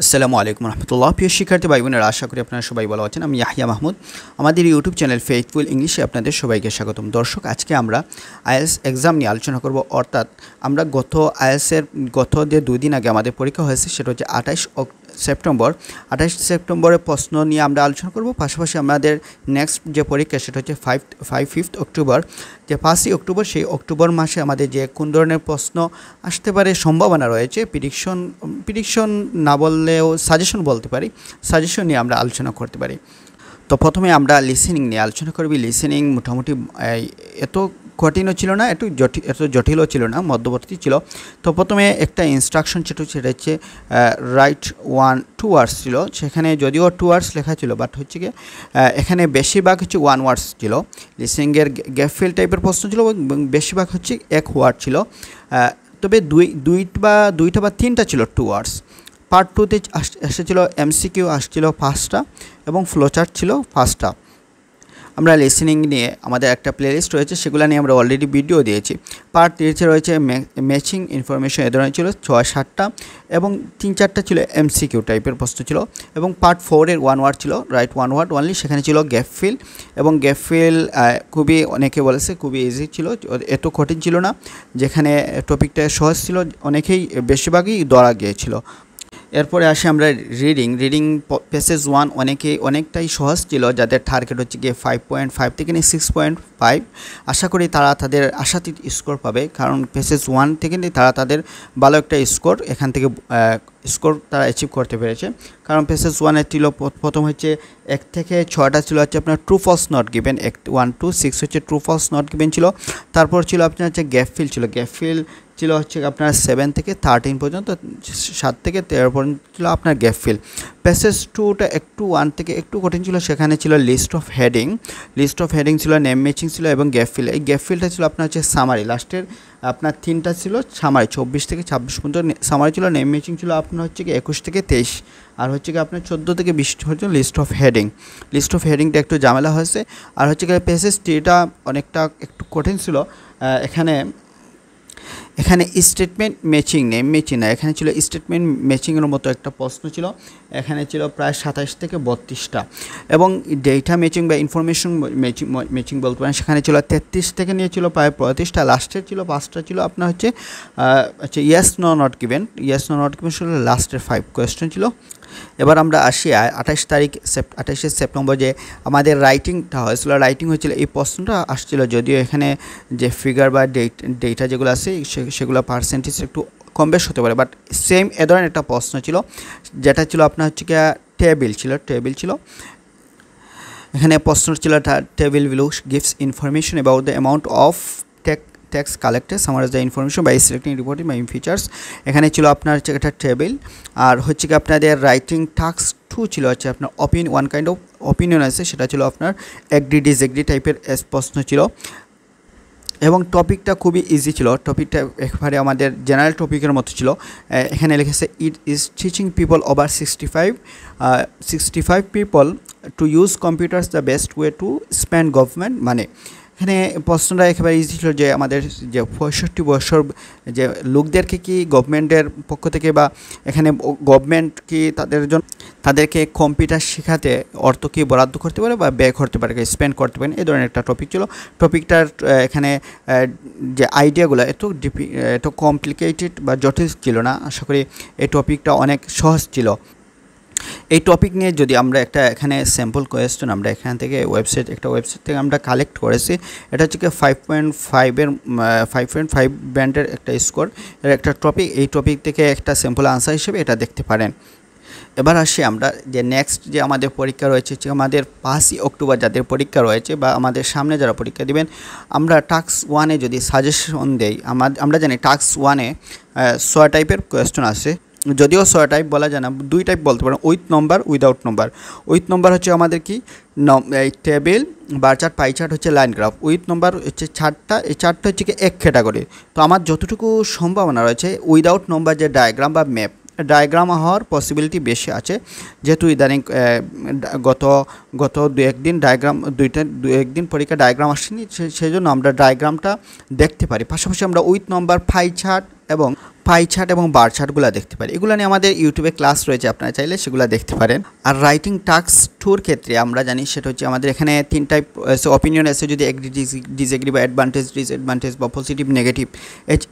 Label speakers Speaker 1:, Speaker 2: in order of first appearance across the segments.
Speaker 1: আসসালামু আলাইকুম রহমতুল্লাহ। প্রিয় শিক্ষার্থী ভাই বোনেরা, আশা করি আপনারা সবাই ভালো আছেন। আমি ইয়াহিয়া মাহমুদ। আমাদের ইউটিউব চ্যানেল ফেইথফুল ইংলিশে আপনাদের সবাইকে স্বাগতম। দর্শক, আজকে আমরা আইএলটিএস এক্সাম নিয়ে আলোচনা করব। অর্থাৎ আমরা গত যে 2 দিন আগে আমাদের পরীক্ষা হয়েছে, সেটা হচ্ছে 28 সেপ্টেম্বরের প্রশ্ন নিয়ে আমরা আলোচনা করব। পাশাপাশি আমাদের নেক্সট যে পরীক্ষা, সেটা হচ্ছে 5th অক্টোবর, যে 5ই অক্টোবর, সেই অক্টোবর মাসে আমাদের যে কোন ধরনের প্রশ্ন আসতে পারে সম্ভাবনা রয়েছে, প্রিডিকশন না বললেও সাজেশন বলতে পারি, সাজেশন নিয়ে আমরা আলোচনা করতে পারি। তো প্রথমে আমরা লিসেনিং নিয়ে আলোচনা করবি। লিসেনিং মোটামুটি এত কঠিনও ছিল না, এত জটিলও ছিল না, মধ্যবর্তী ছিল। তো প্রথমে একটা ইনস্ট্রাকশন সেটা হচ্ছে রাইট 1-2 ওয়ার্ডস ছিল। সেখানে যদিও 2 ওয়ার্ডস লেখা ছিল, বাট হচ্ছে কি এখানে বেশিরভাগ হচ্ছে 1 ওয়ার্ডস ছিল। লিসেনিংয়ের গ্যাপ ফিল টাইপের প্রশ্ন ছিল, বেশিরভাগ হচ্ছে 1 ওয়ার্ড ছিল। তবে দুইটা বা তিনটা ছিল 2 ওয়ার্ডস। পার্ট 2তে এসেছিল এমসিকিউ, আসছিল 5টা এবং ফ্লোচার্ট ছিল 5টা। আমরা লিসেনিং নিয়ে আমাদের একটা প্লেলিস্ট রয়েছে, সেগুলো নিয়ে আমরা অলরেডি ভিডিও দিয়েছি। পার্ট 3 রয়েছে ম্যাচিং ইনফরমেশন, এ ধরনের ছিল 6-7টা এবং 3-4টা ছিল এমসিকিউ টাইপের প্রশ্ন ছিল। এবং পার্ট 4-এর 1 ওয়ার্ড ছিল, রাইট 1 ওয়ার্ড অনলি। সেখানে ছিল গ্যাপ ফিল, এবং গ্যাপ ফিল খুবই, অনেকে বলেছে খুবই ইজি ছিল, এত কঠিন ছিল না। যেখানে টপিকটা সহজ ছিল, অনেকেই বেশিরভাগই ধরা গিয়েছিল। এরপরে আসি আমরা রিডিং পেসেজ 1 অনেকটাই সহজ ছিল, যাদের টার্গেট হচ্ছে গিয়ে 5.5 থেকে 6.5। আশা করি তারা তাদের আশাতীত স্কোর পাবে, কারণ পেসেজ 1 থেকে তাদের ভালো একটা স্কোর এখান থেকে স্কোর তারা অ্যাচিভ করতে পেরেছে। কারণ পেসেজ 1-এর ছিল প্রথম হচ্ছে 1 থেকে 6টা ছিল হচ্ছে আপনার true false not given, 1 to 6 হচ্ছে ট্রু ফলস নট গিভেন ছিল। তারপর ছিল আপনার হচ্ছে গ্যাপ ফিল ছিল হচ্ছে আপনার 7 থেকে 13 পর্যন্ত, 7 থেকে 13 পর্যন্ত ছিল আপনার গ্যাপ ফিল। প্যাসেজ 2টা একটু 1 থেকে একটু কঠিন ছিল। সেখানে ছিল লিস্ট অফ হেডিং ছিল, নেম ম্যাচিং ছিল এবং গ্যাপ ফিল। এই গ্যাপ ফিলটা ছিল আপনার হচ্ছে সামারি, লাস্টের আপনার 3টা ছিল সামারি, 24 থেকে 26 পর্যন্ত সামারি ছিল। নেম ম্যাচিং ছিল আপনার হচ্ছে কি 21 থেকে 23, আর হচ্ছে কি আপনার 14 থেকে 20 পর্যন্ত লিস্ট অফ হেডিংটা একটু ঝামেলা হয়েছে। আর হচ্ছে কি প্যাসেজ 3টা অনেকটা একটু কঠিন ছিল। এখানে স্টেটমেন্ট ম্যাচিং, নেম ম্যাচিং না, এখানে ছিল স্টেটমেন্ট ম্যাচিংয়ের মতো একটা প্রশ্ন ছিল। এখানে ছিল প্রায় 27 থেকে 32টা। এবং ডেটা ম্যাচিং বা ইনফরমেশন ম্যাচিং বলতে পারেন, সেখানে ছিল 33 থেকে নিয়ে ছিল প্রায় 35টা। লাস্টের ছিল 5টা ছিল আপনার হচ্ছে ইয়েস নো নট গিভেন ছিল লাস্টের 5 কোয়েশ্চেন ছিল। এবার আমরা আসি 28 সেপ্টেম্বর যে আমাদের রাইটিংটা হয়েছিল। রাইটিং হয়েছিল, এই প্রশ্নটা আসছিল, যদিও এখানে যে ফিগার বা ডেটা যেগুলো আছে সেগুলো পার্সেন্টেজ একটু কম বেশ হতে পারে, বাট সেম এ ধরনের একটা প্রশ্ন ছিল, যেটা ছিল আপনার হচ্ছে কি টেবিল ছিল। এখানে প্রশ্ন ছিল table gives information about the amount of tax collected, summarize the information by selecting reporting by features। এখানে ছিল আপনার হচ্ছে একটা টেবিল। আর হচ্ছে কি আপনাদের রাইটিং টাস্ক 2 ছিল হচ্ছে আপনার ওয়ান কাইন্ড অফ অপিনিয়ন আছে, সেটা ছিল আপনার এগ্রি ডিসএগ্রি টাইপের প্রশ্ন ছিল। এবং টপিকটা খুবই ইজি ছিল, টপিকটা একবারে আমাদের জেনারেল টপিকের মতো ছিল। এখানে লিখেছে it is teaching people over 65 people to use computers the best way to spend government মানে। এখানে প্রশ্নটা একেবারে ইজি ছিল যে আমাদের যে 65 বছর যে লোকদেরকে কি গভর্নমেন্টের পক্ষ থেকে বা এখানে গভর্নমেন্ট কি তাদেরকে কম্পিউটার শেখাতে অর্থ কি বরাদ্দ করতে পারে বা ব্যয় করতে পারে, স্পেন্ড করতে পারেন, এই ধরনের একটা টপিক ছিল। টপিকটার এখানে যে আইডিয়াগুলো এত কমপ্লিকেটেড বা জটিল ছিল না। আশা করি এই টপিকটা অনেক সহজ ছিল। এই টপিক নিয়ে যদি আমরা এখানে স্যাম্পল কোয়েশ্চেন আমরা এখান থেকে ওয়েবসাইট থেকে আমরা কালেক্ট করেছি। এটা হচ্ছে 5.5 ব্যান্ডের একটা স্কোর এর একটা টপিক। এই টপিক থেকে একটা স্যাম্পল আনসার হিসেবে এটা দেখতে পারেন। এবার আসি আমরা যে নেক্সট যে আমাদের পরীক্ষা রয়েছে, আমাদের 5ই অক্টোবর যাদের পরীক্ষা রয়েছে বা আমাদের সামনে যারা পরীক্ষা দিবেন, আমরা টাস্ক 1-এ যদি সাজেশন দেই, আমরা জানি টাস্ক 1-এ 6 টাইপের কোয়েশ্চেন আছে। যদিও 6 টাইপ বলা যায় না, 2 টাইপ বলতে পারেন, with number, without number. With number হচ্ছে আমাদের কি এই table, bar chart, pie chart হচ্ছে লাইন গ্রাফ। উইথ নম্বর হচ্ছে 4টা, এই 4টা হচ্ছে কি এক ক্যাটাগরি। তো আমার যতটুকু সম্ভাবনা রয়েছে উইদাউট নম্বর যে ডায়াগ্রাম বা ম্যাপ, ডায়াগ্রাম হওয়ার পসিবিলিটি বেশি আছে, যেহেতু ইদানিং গত 2-1 দিন ডায়াগ্রাম 2-1 দিন পরীক্ষা ডায়াগ্রাম আসেনি, সেই জন্য আমরা ডায়াগ্রামটা দেখতে পারি। পাশাপাশি আমরা উইথ নম্বর, পাই চার্ট এবং পাই চার্ট এবং বার চার্টগুলো দেখতে পারি। এগুলো নিয়ে আমাদের ইউটিউবে ক্লাস রয়েছে, আপনারা চাইলে সেগুলো দেখতে পারেন। আর রাইটিং টাস্ক 2 ক্ষেত্রে আমরা জানি সেটা হচ্ছে আমাদের এখানে 3 টাইপ অপিনিয়ন আছে, যদি এগ্রি, ডিসএগ্রি বা অ্যাডভান্টেজ, ডিসঅ্যাডভান্টেজ বা পজিটিভ নেগেটিভ,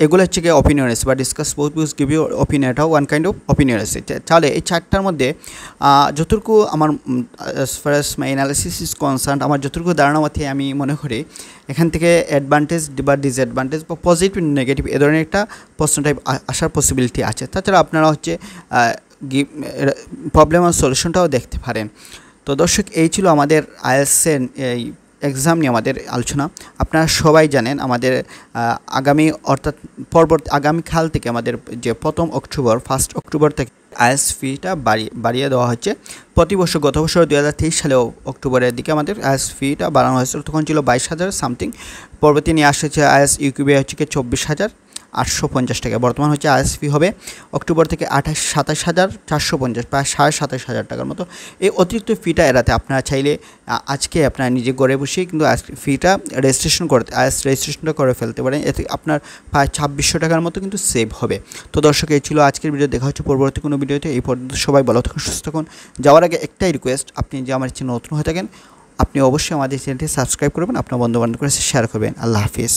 Speaker 1: এগুলো হচ্ছে কি অপিনিয়ন আছে, বা discuss both views give you opinion, এটাও ওয়ান কাইন্ড অফ অপিনিয়ন আছে। তাহলে এই 4টার মধ্যে যতটুকু আমার as far as my analysis is concern, আমার যতটুকু ধারণা মতে আমি মনে করি এখান থেকে অ্যাডভান্টেজ বা ডিসঅ্যাডভান্টেজ বা পজিটিভ নেগেটিভ এ ধরনের একটা প্রশ্ন টাইপ আসার পসিবিলিটি আছে। তাছাড়া আপনারা হচ্ছে প্রবলেম আর সলিউশনটাও দেখতে পারেন। তো দর্শক, এই ছিল আমাদের আইএলটিএস এই এক্সাম নিয়ে আমাদের আলোচনা। আপনারা সবাই জানেন আমাদের আগামী অর্থাৎ আগামীকাল থেকে আমাদের যে 1 অক্টোবর থেকে আইএলটিএস ফিটা বাড়িয়ে দেওয়া হচ্ছে। প্রতি বছর, গত বছর 2023 সালে অক্টোবরের দিকে আমাদের আইএলটিএস ফিটা বাড়ানো হয়েছিল, তখন ছিল 22,000 সামথিং। পরবর্তী নিয়ে আসছে আইএলটিএস ইউকিউবিআই হচ্ছে 24,850 টাকা। বর্তমান হচ্ছে আইএলটিএস ফি হবে অক্টোবর থেকে 27,450, প্রায় 27,500 টাকার মতো। এই অতিরিক্ত ফিটা এড়াতে আপনারা চাইলে আজকে আপনারা নিজে ঘরে বসেই কিন্তু ফিটা আইএলটিএস রেজিস্ট্রেশনটা করে ফেলতে পারেন। এতে আপনার প্রায় 2600 টাকার মতো কিন্তু সেভ হবে। তো দর্শক, এই ছিল আজকের ভিডিও। দেখা হচ্ছে পরবর্তী কোনো ভিডিওতে। এই পর্যন্ত সবাই ভালো থাকুন, সুস্থ থাকুন। যাওয়ার আগে একটাই রিকোয়েস্ট, আপনি যে আমার চ্যানেল নতুন হয়ে থাকেন, আপনি অবশ্যই আমাদের চ্যানেলটি সাবস্ক্রাইব করবেন, আপনার বন্ধুবান্ধব করে শেয়ার করবেন। আল্লাহ হাফিজ।